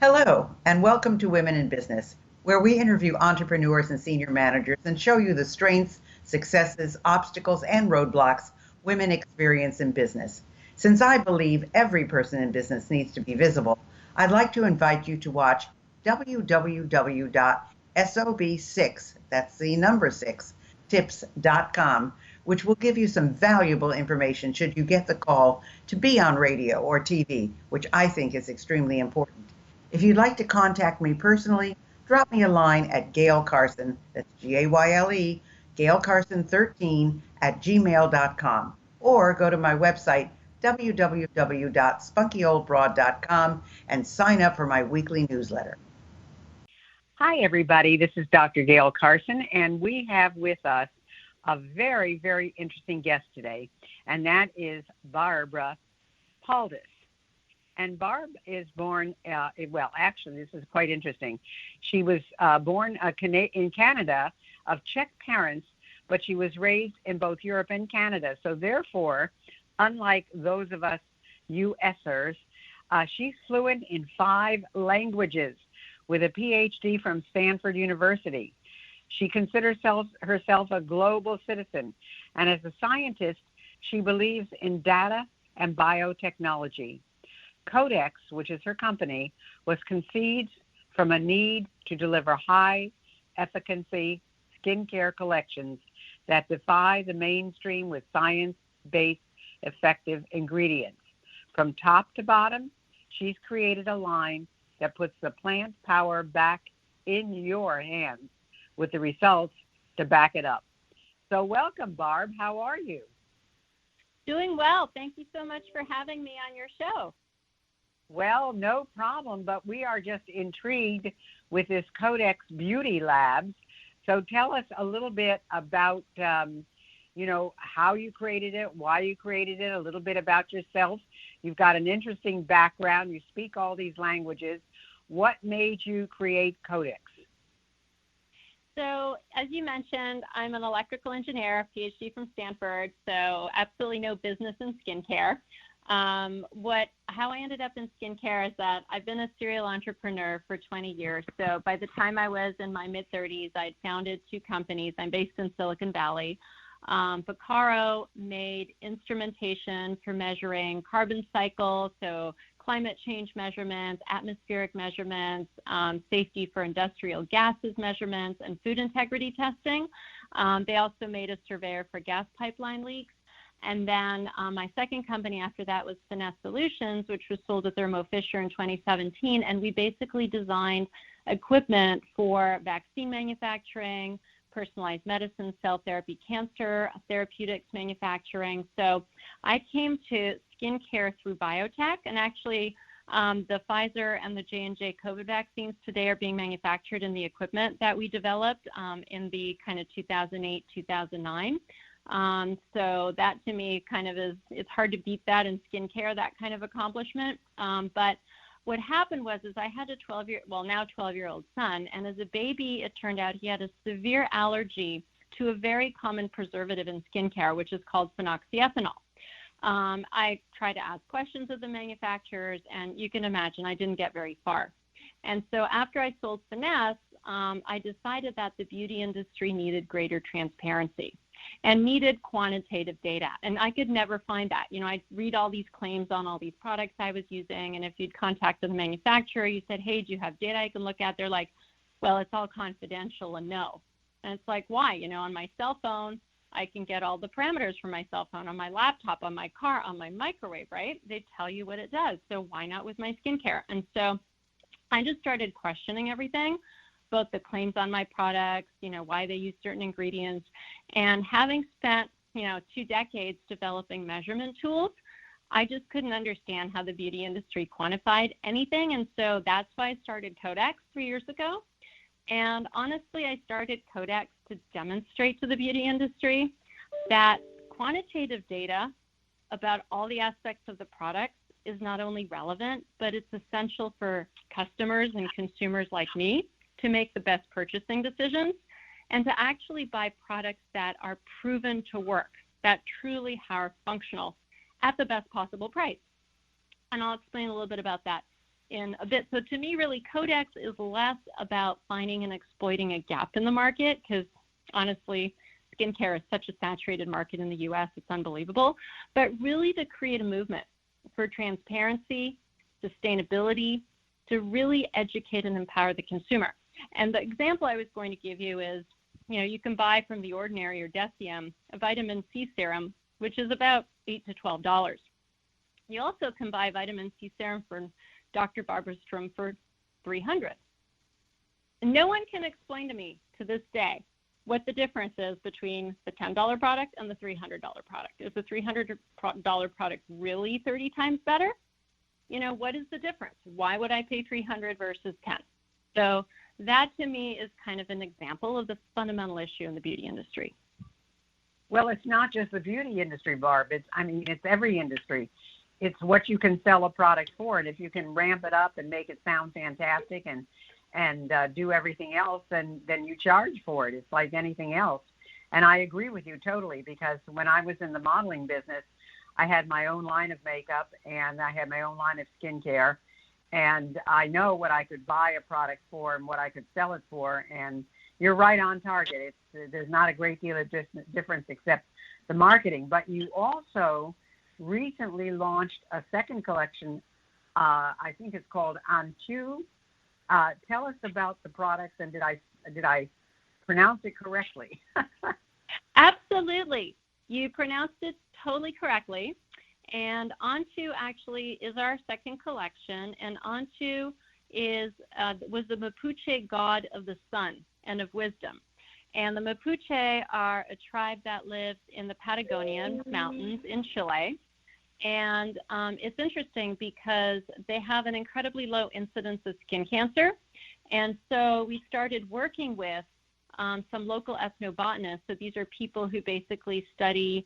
Hello, and welcome to Women in Business, where we interview entrepreneurs and senior managers and show you the strengths, successes, obstacles, and roadblocks women experience in business. Since I believe every person in business needs to be visible, I'd like to invite you to watch www.sob6, that's the number 6, tips.com, which will give you some valuable information should you get the call to be on radio or TV, which I think is extremely important. If you'd like to contact me personally, drop me a line at Gail Carson, that's Gayle, GailCarson13 at gmail.com, or go to my website, www.spunkyoldbroad.com, and sign up for my weekly newsletter. Hi, everybody. This is Dr. Gail Carson, and we have with us a very, very interesting guest today, and that is Barbara Paldus. And Barb is born, actually, this is quite interesting. She was born in Canada of Czech parents, but she was raised in both Europe and Canada. So therefore, unlike those of us USers, she's fluent in 5 languages with a PhD from Stanford University. She considers herself a global citizen. And as a scientist, she believes in data and biotechnology. Codex, which is her company, was conceived from a need to deliver high-efficacy skincare collections that defy the mainstream with science-based effective ingredients. From top to bottom, she's created a line that puts the plant power back in your hands with the results to back it up. So welcome, Barb. How are you? Doing well. Thank you so much for having me on your show. Well, no problem, but we are just intrigued with this Codex Beauty Labs. So tell us a little bit about, how you created it, why you created it, a little bit about yourself. You've got an interesting background. You speak all these languages. What made you create Codex? So, as you mentioned, I'm an electrical engineer, PhD from Stanford, so absolutely no business in skincare. How I ended up in skincare is that I've been a serial entrepreneur for 20 years. So by the time I was in my mid-30s, I'd founded 2 companies. I'm based in Silicon Valley. Bacaro made instrumentation for measuring carbon cycle, so climate change measurements, atmospheric measurements, safety for industrial gases measurements, and food integrity testing. They also made a surveyor for gas pipeline leaks. And then my second company after that was Finesse Solutions, which was sold to Thermo Fisher in 2017. And we basically designed equipment for vaccine manufacturing, personalized medicine, cell therapy, cancer, therapeutics manufacturing. So I came to skincare through biotech. And actually, the Pfizer and the J&J COVID vaccines today are being manufactured in the equipment that we developed in the kind of 2008, 2009. So that to me kind of it's hard to beat that in skincare, that kind of accomplishment. But what happened was I had a 12-year-old son, and as a baby, it turned out he had a severe allergy to a very common preservative in skincare, which is called phenoxyethanol. I tried to ask questions of the manufacturers, and you can imagine I didn't get very far. And so after I sold Finesse, I decided that the beauty industry needed greater transparency and needed quantitative data. And I could never find that. I'd read all these claims on all these products I was using, and if you'd contacted the manufacturer, you said, hey, do you have data I can look at? They're like, well, it's all confidential and no. And it's like, why? On my cell phone, I can get all the parameters from my cell phone, on my laptop, on my car, on my microwave, right? They tell you what it does. So why not with my skincare? And so I just started questioning everything, both the claims on my products, why they use certain ingredients. And having spent, 2 decades developing measurement tools, I just couldn't understand how the beauty industry quantified anything. And so that's why I started Codex 3 years ago. And honestly, I started Codex to demonstrate to the beauty industry that quantitative data about all the aspects of the products is not only relevant, but it's essential for customers and consumers like me to make the best purchasing decisions and to actually buy products that are proven to work, that truly are functional at the best possible price. And I'll explain a little bit about that in a bit. So to me, really, Codex is less about finding and exploiting a gap in the market, because honestly, skincare is such a saturated market in the U.S. It's unbelievable. But really to create a movement for transparency, sustainability, to really educate and empower the consumer. And the example I was going to give you is, you can buy from The Ordinary or Deciem a vitamin C serum, which is about $8 to $12. You also can buy vitamin C serum from Dr. Barbara Strum for $300. And no one can explain to me to this day what the difference is between the $10 product and the $300 product. Is the $300 product really 30 times better? What is the difference? Why would I pay $300 versus $10? So that to me is kind of an example of the fundamental issue in the beauty industry. Well, it's not just the beauty industry, Barb. It's every industry. It's what you can sell a product for, and if you can ramp it up and make it sound fantastic and do everything else, then you charge for it. It's like anything else. And I agree with you totally, because when I was in the modeling business, I had my own line of makeup and I had my own line of skincare, and I know what I could buy a product for and what I could sell it for. And you're right on target. There's not a great deal of difference except the marketing. But you also recently launched a second collection. I think it's called Antu. Tell us about the products, and did I pronounce it correctly? Absolutely. You pronounced it totally correctly. And Antu actually is our second collection, and Antu was the Mapuche god of the sun and of wisdom. And the Mapuche are a tribe that lives in the Patagonian mountains in Chile. And it's interesting because they have an incredibly low incidence of skin cancer. And so we started working with some local ethnobotanists. So these are people who basically study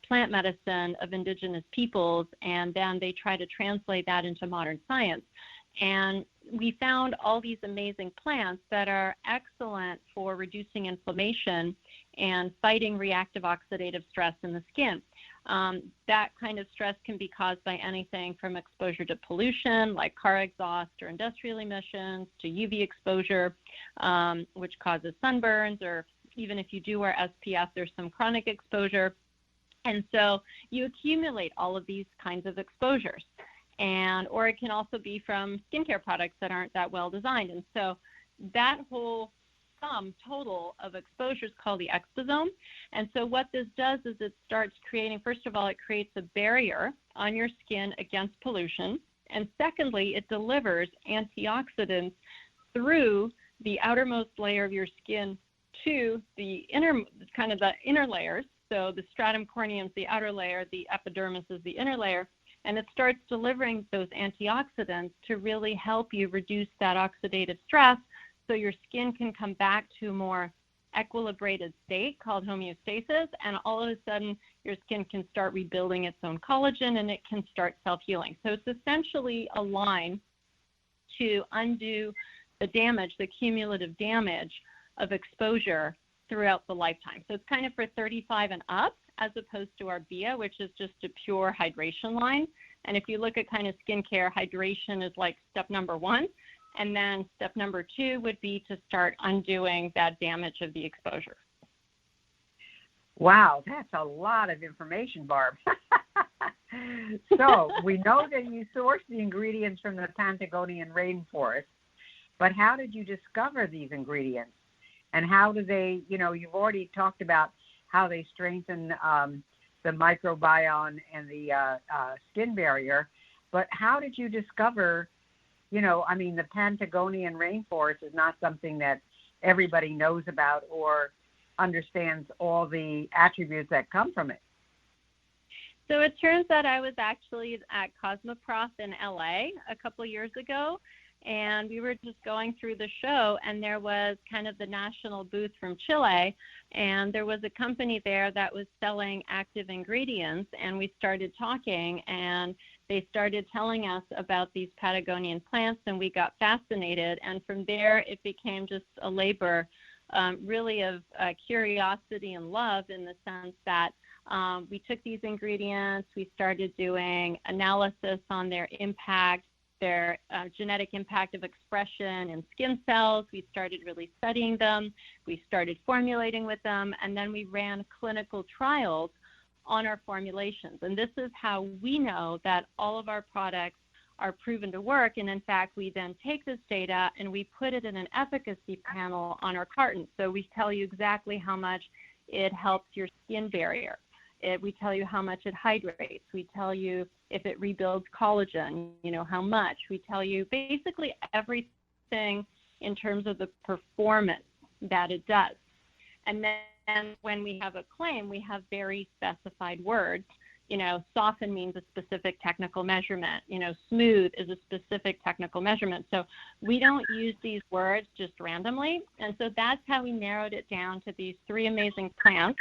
plant medicine of indigenous peoples, and then they try to translate that into modern science. And we found all these amazing plants that are excellent for reducing inflammation and fighting reactive oxidative stress in the skin. That kind of stress can be caused by anything from exposure to pollution, like car exhaust or industrial emissions, to UV exposure, which causes sunburns, or even if you do wear SPF, there's some chronic exposure. And so you accumulate all of these kinds of exposures. Or it can also be from skincare products that aren't that well designed. And so that whole sum total of exposure is called the exposome. And so what this does is it starts creating, first of all, it creates a barrier on your skin against pollution. And secondly, it delivers antioxidants through the outermost layer of your skin to the inner layers. So the stratum corneum is the outer layer, the epidermis is the inner layer. And it starts delivering those antioxidants to really help you reduce that oxidative stress, so your skin can come back to a more equilibrated state called homeostasis, and all of a sudden your skin can start rebuilding its own collagen and it can start self-healing. So it's essentially a line to undo the damage, the cumulative damage of exposure throughout the lifetime. So it's kind of for 35 and up, as opposed to our BIA, which is just a pure hydration line. And if you look at kind of skincare, hydration is like step number 1. And then step number 2 would be to start undoing that damage of the exposure. Wow, that's a lot of information, Barb. So we know that you source the ingredients from the Patagonian rainforest, but how did you discover these ingredients? And how do they, you've already talked about how they strengthen the microbiome and the skin barrier, but how did you discover, the Patagonian rainforest is not something that everybody knows about or understands all the attributes that come from it. So it turns out I was actually at Cosmoprof in LA a couple of years ago, and we were just going through the show, and there was kind of the national booth from Chile, and there was a company there that was selling active ingredients, and we started talking, and they started telling us about these Patagonian plants, and we got fascinated, and from there it became just a labor really of curiosity and love, in the sense that we took these ingredients, we started doing analysis on their impact their genetic impact of expression in skin cells. We started really studying them. We started formulating with them, and then we ran clinical trials on our formulations. And this is how we know that all of our products are proven to work. And in fact, we then take this data and we put it in an efficacy panel on our carton. So we tell you exactly how much it helps your skin barrier. We tell you how much it hydrates. We tell you if it rebuilds collagen, how much. We tell you basically everything in terms of the performance that it does. And then when we have a claim, we have very specified words. Soften means a specific technical measurement. Smooth is a specific technical measurement. So we don't use these words just randomly. And so that's how we narrowed it down to these three amazing plants.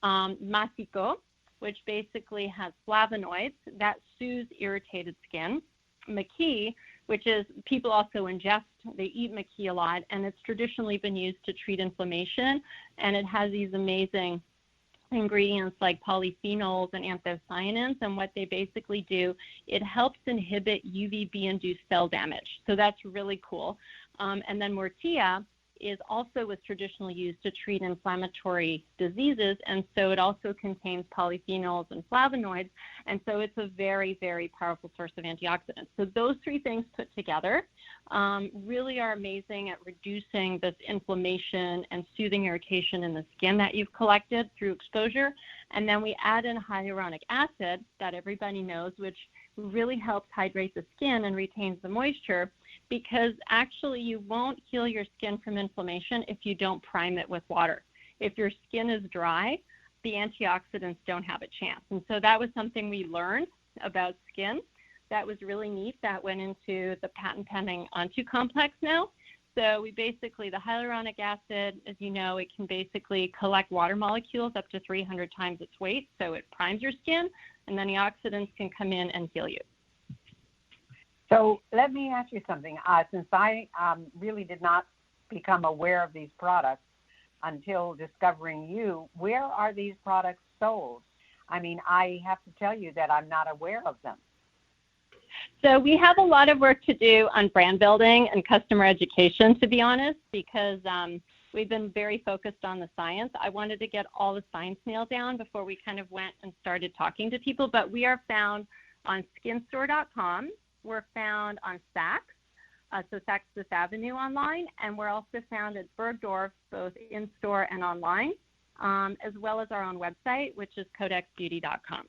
Masico, which basically has flavonoids that soothe irritated skin. Maki, which is people also ingest, they eat maki a lot, and it's traditionally been used to treat inflammation. And it has these amazing ingredients like polyphenols and anthocyanins, and what they basically do, it helps inhibit UVB-induced cell damage. So that's really cool. And then Mortia was traditionally used to treat inflammatory diseases, and so it also contains polyphenols and flavonoids, and so it's a very, very powerful source of antioxidants. So those three things put together really are amazing at reducing this inflammation and soothing irritation in the skin that you've collected through exposure. And then we add in hyaluronic acid that everybody knows, which really helps hydrate the skin and retains the moisture, because actually you won't heal your skin from inflammation if you don't prime it with water. If your skin is dry, the antioxidants don't have a chance. And so that was something we learned about skin that was really neat, that went into the patent pending Antu complex now. So we basically, the hyaluronic acid, as you know, it can basically collect water molecules up to 300 times its weight. So it primes your skin, and then the oxidants can come in and heal you. So let me ask you something. Since I really did not become aware of these products until discovering you, where are these products sold? I mean, I have to tell you that I'm not aware of them. So we have a lot of work to do on brand building and customer education, to be honest, because we've been very focused on the science. I wanted to get all the science nailed down before we kind of went and started talking to people. But we are found on skinstore.com. We're found on Saks, so Saks Fifth Avenue online, and we're also found at Bergdorf, both in-store and online, as well as our own website, which is codexbeauty.com.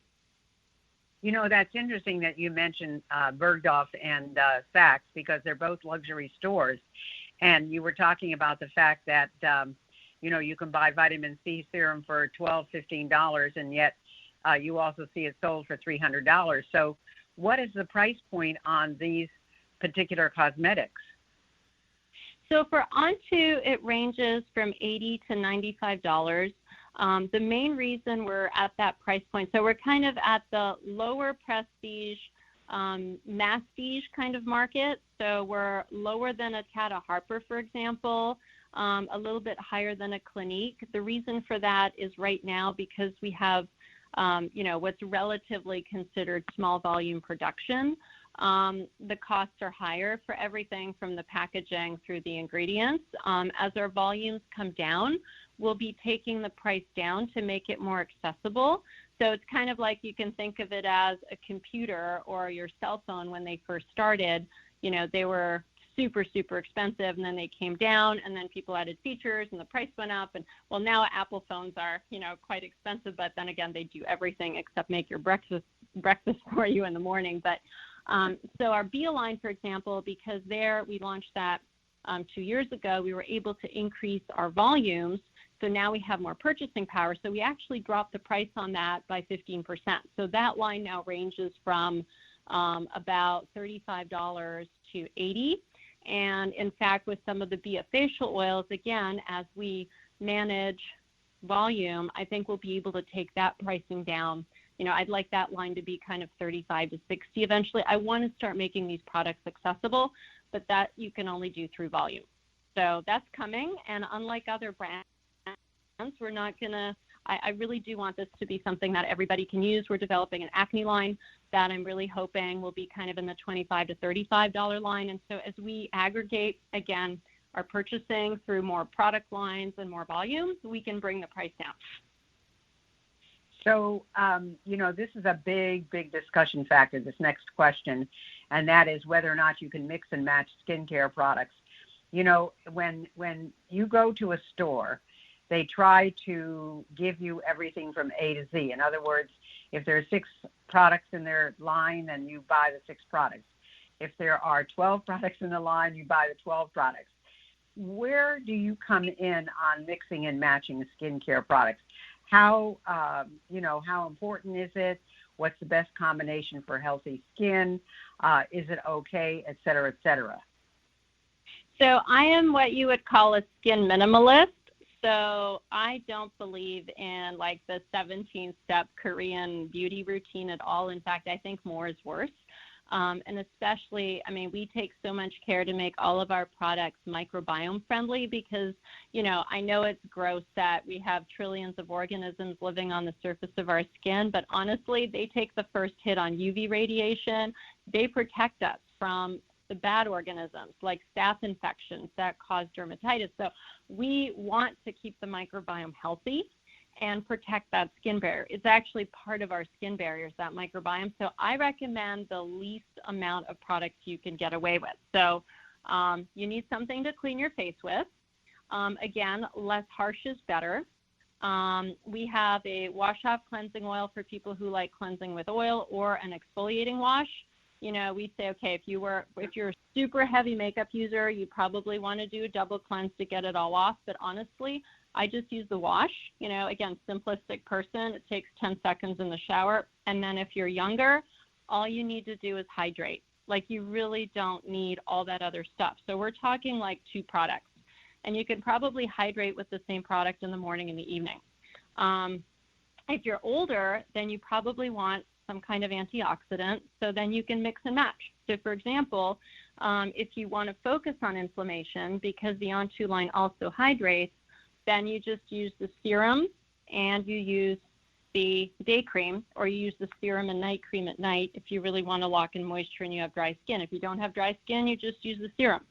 That's interesting that you mentioned Bergdorf and Saks, because they're both luxury stores. And you were talking about the fact that, you can buy vitamin C serum for $12, $15, and yet you also see it sold for $300. So what is the price point on these particular cosmetics? So for Antu, it ranges from $80 to $95. The main reason we're at that price point, so we're kind of at the lower prestige, masstige kind of market. So we're lower than a Tata Harper, for example, a little bit higher than a Clinique. The reason for that is right now because we have, what's relatively considered small volume production. The costs are higher for everything from the packaging through the ingredients. As our volumes come down, we'll be taking the price down to make it more accessible. So it's kind of like you can think of it as a computer or your cell phone. When they first started, they were super, super expensive, and then they came down, and then people added features and the price went up. And well, now Apple phones are, quite expensive, but then again, they do everything except make your breakfast for you in the morning. But so our B line, for example, because there we launched that 2 years ago, we were able to increase our volumes. So now we have more purchasing power. So we actually dropped the price on that by 15%. So that line now ranges from about $35 to $80. And in fact, with some of the Bia facial oils, again, as we manage volume, I think we'll be able to take that pricing down. I'd like that line to be kind of 35 to 60 eventually. I want to start making these products accessible, but that you can only do through volume. So that's coming. And unlike other brands, we're not going to, I really do want this to be something that everybody can use. We're developing an acne line. that I'm really hoping will be kind of in the $25 to $35 line. And so as we aggregate, again, our purchasing through more product lines and more volumes, we can bring the price down. So, this is a big discussion factor, this next question, and that is whether or not you can mix and match skincare products. When you go to a store, they try to give you everything from A to Z. In other words, if there are 6 products in their line, then you buy the 6 products. If there are 12 products in the line, you buy the 12 products. Where do you come in on mixing and matching skincare products? How important is it? What's the best combination for healthy skin? Is it okay, et cetera, et cetera? So I am what you would call a skin minimalist. So I don't believe in like the 17-step Korean beauty routine at all. In fact, I think more is worse. And especially, we take so much care to make all of our products microbiome friendly because, I know it's gross that we have trillions of organisms living on the surface of our skin, but honestly, they take the first hit on UV radiation. They protect us from the bad organisms like staph infections that cause dermatitis. So we want to keep the microbiome healthy and protect that skin barrier. It's actually part of our skin barriers, that microbiome. So I recommend the least amount of products you can get away with. So you need something to clean your face with. Again, less harsh is better. We have a wash-off cleansing oil for people who like cleansing with oil or an exfoliating wash. We say, okay, if you're a super heavy makeup user, you probably want to do a double cleanse to get it all off. But honestly, I just use the wash. Again, simplistic person. It takes 10 seconds in the shower. And then if you're younger, all you need to do is hydrate. Like you really don't need all that other stuff. So we're talking like 2 products. And you can probably hydrate with the same product in the morning and the evening. If you're older, then you probably want some kind of antioxidant. So then you can mix and match. So for example, if you want to focus on inflammation because the Antu line also hydrates, then you just use the serum and you use the day cream, or you use the serum and night cream at night if you really want to lock in moisture and you have dry skin. If you don't have dry skin, you just use the serum.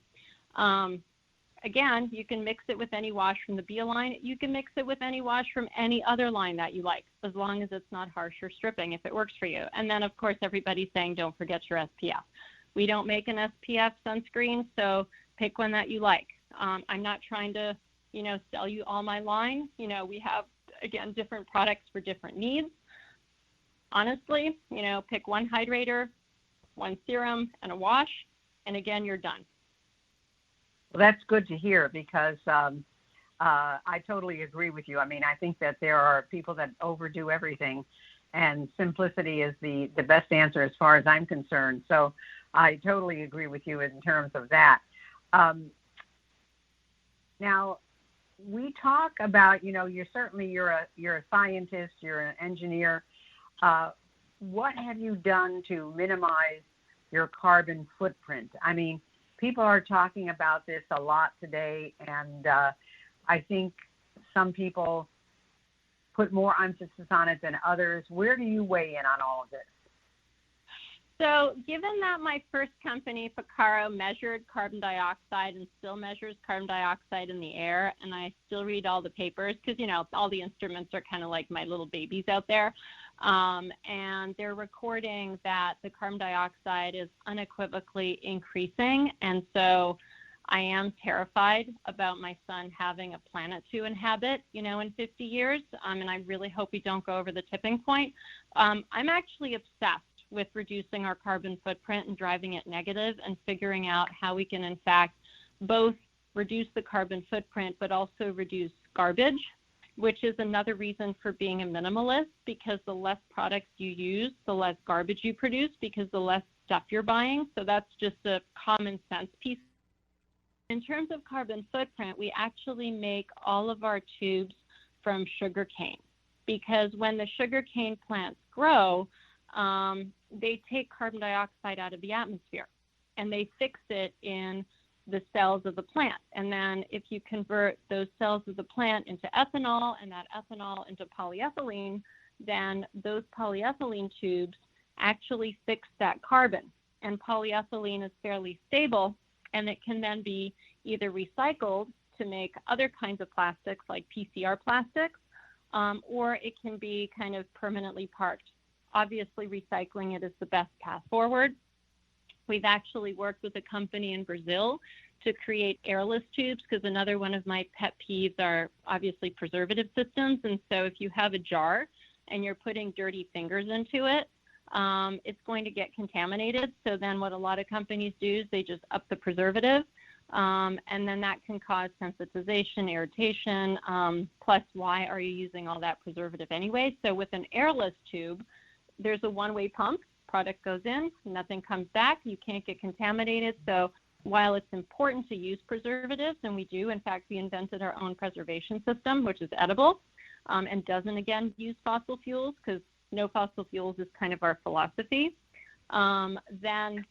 Again, you can mix it with any wash from the Bia line. You can mix it with any wash from any other line that you like, as long as it's not harsh or stripping, if it works for you. And then, of course, everybody's saying don't forget your SPF. We don't make an SPF sunscreen, so pick one that you like. I'm not trying to sell you all my line. We have, again, different products for different needs. Honestly, pick one hydrator, one serum, and a wash, and again, you're done. Well, that's good to hear because I totally agree with you. I think that there are people that overdo everything, and simplicity is the best answer as far as I'm concerned. So I totally agree with you in terms of that. Now, we talk about, you're a scientist, you're an engineer. What have you done to minimize your carbon footprint? People are talking about this a lot today, and I think some people put more emphasis on it than others. Where do you weigh in on all of this? So given that my first company, Picaro, measured carbon dioxide and still measures carbon dioxide in the air, and I still read all the papers because, all the instruments are kind of like my little babies out there, and they're recording that the carbon dioxide is unequivocally increasing, and so I am terrified about my son having a planet to inhabit, in 50 years, and I really hope we don't go over the tipping point. I'm actually obsessed with reducing our carbon footprint and driving it negative and figuring out how we can, in fact, both reduce the carbon footprint but also reduce garbage, which is another reason for being a minimalist, because the less products you use, the less garbage you produce because the less stuff you're buying. So that's just a common sense piece. In terms of carbon footprint, we actually make all of our tubes from sugarcane because when the sugarcane plants grow, they take carbon dioxide out of the atmosphere and they fix it in the cells of the plant. And then if you convert those cells of the plant into ethanol and that ethanol into polyethylene, then those polyethylene tubes actually fix that carbon. And polyethylene is fairly stable, and it can then be either recycled to make other kinds of plastics like PCR plastics, or it can be kind of permanently parked. Obviously, recycling it is the best path forward. We've actually worked with a company in Brazil to create airless tubes, because another one of my pet peeves are obviously preservative systems. And so if you have a jar and you're putting dirty fingers into it, it's going to get contaminated. So then what a lot of companies do is they just up the preservative, and then that can cause sensitization, irritation, plus why are you using all that preservative anyway? So with an airless tube, there's a one-way pump. Product goes in, nothing comes back, you can't get contaminated. So while it's important to use preservatives, and we do, in fact, we invented our own preservation system, which is edible, and doesn't, again, use fossil fuels, because no fossil fuels is kind of our philosophy, then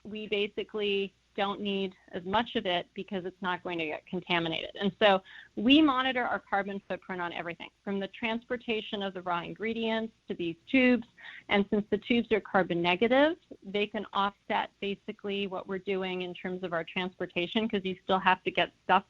we basically don't need as much of it because it's not going to get contaminated. And so we monitor our carbon footprint on everything, from the transportation of the raw ingredients to these tubes. And since the tubes are carbon negative, they can offset basically what we're doing in terms of our transportation, because you still have to get stuff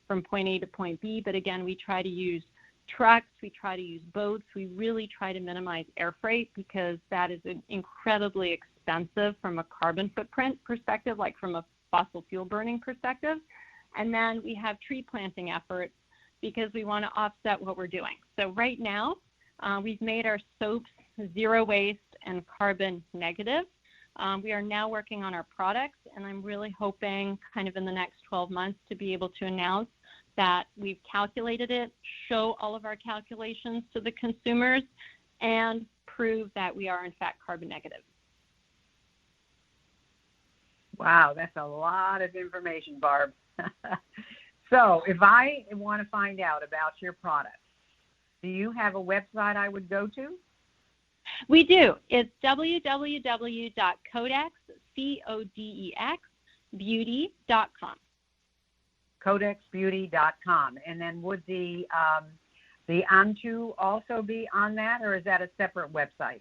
from point A to point B. But again, we try to use trucks, we try to use boats, we really try to minimize air freight, because that is incredibly expensive from a carbon footprint perspective, like from a fossil fuel burning perspective. And then we have tree planting efforts, because we want to offset what we're doing. So right now, we've made our soaps zero waste and carbon negative. We are now working on our products, and I'm really hoping kind of in the next 12 months to be able to announce that we've calculated it, show all of our calculations to the consumers, and prove that we are in fact carbon negative. Wow, that's a lot of information, Barb. So if I want to find out about your products, do you have a website I would go to? We do. It's www.codexbeauty.com. Codexbeauty.com. And then would the Antu also be on that, or is that a separate website?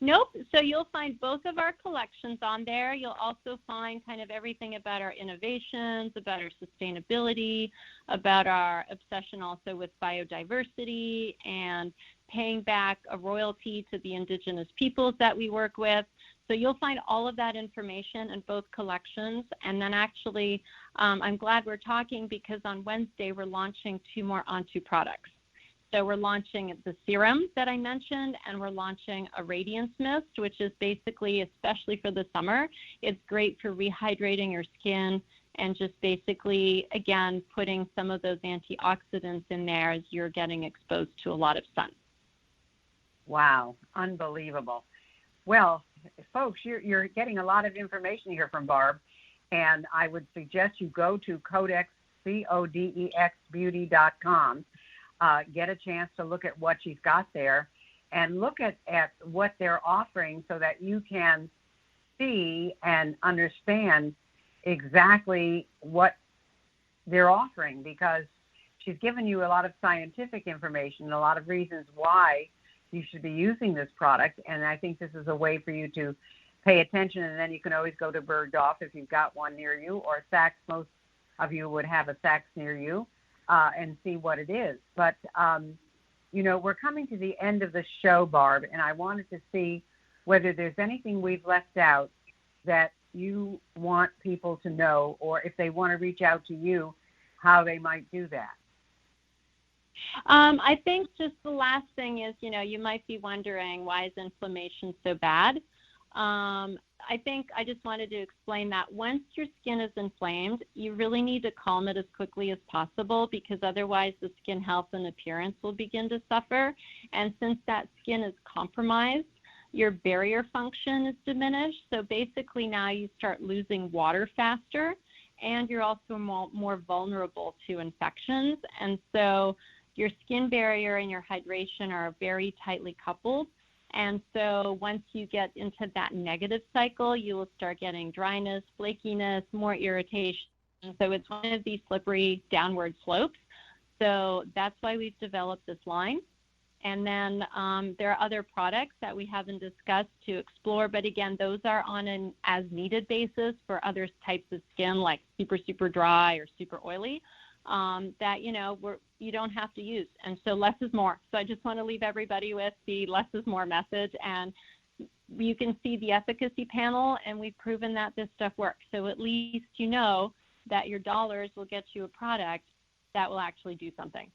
Nope. So you'll find both of our collections on there. You'll also find kind of everything about our innovations, about our sustainability, about our obsession also with biodiversity and paying back a royalty to the indigenous peoples that we work with. So you'll find all of that information in both collections. And then actually, I'm glad we're talking, because on Wednesday we're launching 2 more Antu products. So we're launching the serum that I mentioned, and we're launching a Radiance Mist, which is basically, especially for the summer, it's great for rehydrating your skin and just basically, again, putting some of those antioxidants in there as you're getting exposed to a lot of sun. Wow, unbelievable. Well, folks, you're getting a lot of information here from Barb, and I would suggest you go to Codex, CODEX get a chance to look at what she's got there, and look at what they're offering, so that you can see and understand exactly what they're offering, because she's given you a lot of scientific information and a lot of reasons why you should be using this product. And I think this is a way for you to pay attention, and then you can always go to Bergdorf if you've got one near you, or Saks. Most of you would have a Saks near you, and see what it is. But, we're coming to the end of the show, Barb, and I wanted to see whether there's anything we've left out that you want people to know, or if they want to reach out to you, how they might do that. I think just the last thing is, you might be wondering, why is inflammation so bad? I think I just wanted to explain that once your skin is inflamed, you really need to calm it as quickly as possible, because otherwise the skin health and appearance will begin to suffer. And since that skin is compromised, your barrier function is diminished. So basically now you start losing water faster, and you're also more vulnerable to infections. And so your skin barrier and your hydration are very tightly coupled. And so once you get into that negative cycle, you will start getting dryness, flakiness, more irritation. So it's one of these slippery downward slopes. So that's why we've developed this line. And then there are other products that we haven't discussed to explore, but again, those are on an as-needed basis for other types of skin, like super, super dry or super oily, that, you don't have to use. And so less is more. So I just want to leave everybody with the less is more message. And you can see the efficacy panel, and we've proven that this stuff works. So at least you know that your dollars will get you a product that will actually do something.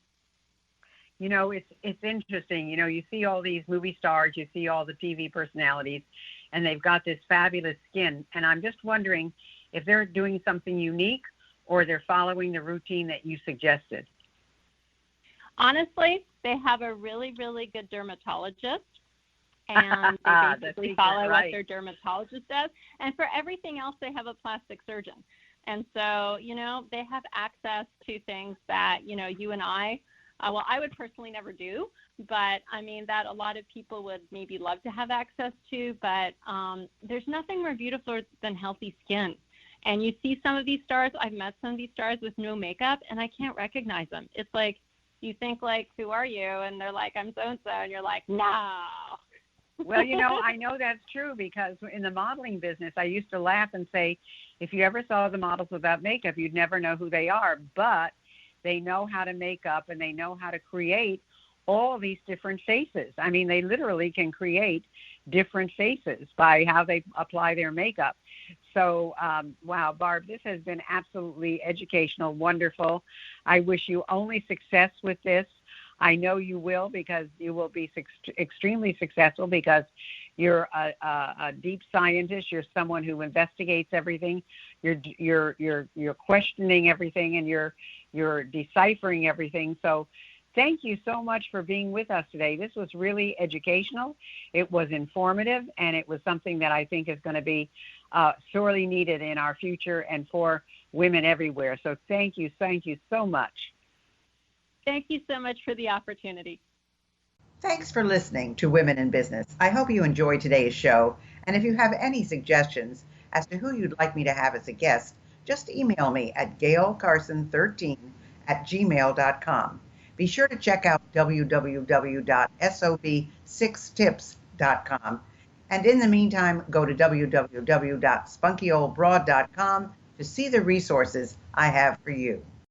It's interesting. You see all these movie stars, you see all the TV personalities, and they've got this fabulous skin. And I'm just wondering if they're doing something unique or they're following the routine that you suggested. Honestly, they have a really, really good dermatologist, and they basically follow what their dermatologist does. And for everything else, they have a plastic surgeon. And so, they have access to things that, you and I would personally never do, but I mean that a lot of people would maybe love to have access to, but there's nothing more beautiful than healthy skin. And you see some of these stars, I've met some of these stars with no makeup, and I can't recognize them. It's like, you think like, who are you? And they're like, I'm so-and-so, and you're like, no. Well, I know that's true, because in the modeling business, I used to laugh and say, if you ever saw the models without makeup, you'd never know who they are. But they know how to make up, and they know how to create all these different faces. I mean, they literally can create different faces by how they apply their makeup. So, wow, Barb, this has been absolutely educational, wonderful. I wish you only success with this. I know you will, because you will be extremely successful, because you're a deep scientist. You're someone who investigates everything. You're questioning everything, and you're deciphering everything. So thank you so much for being with us today. This was really educational. It was informative, and it was something that I think is going to be sorely needed in our future and for women everywhere. So thank you so much. Thank you so much for the opportunity. Thanks for listening to Women in Business. I hope you enjoyed today's show. And if you have any suggestions as to who you'd like me to have as a guest, just email me at gailcarson13@gmail.com. Be sure to check out www.sob6tips.com. And in the meantime, go to www.spunkyoldbroad.com to see the resources I have for you.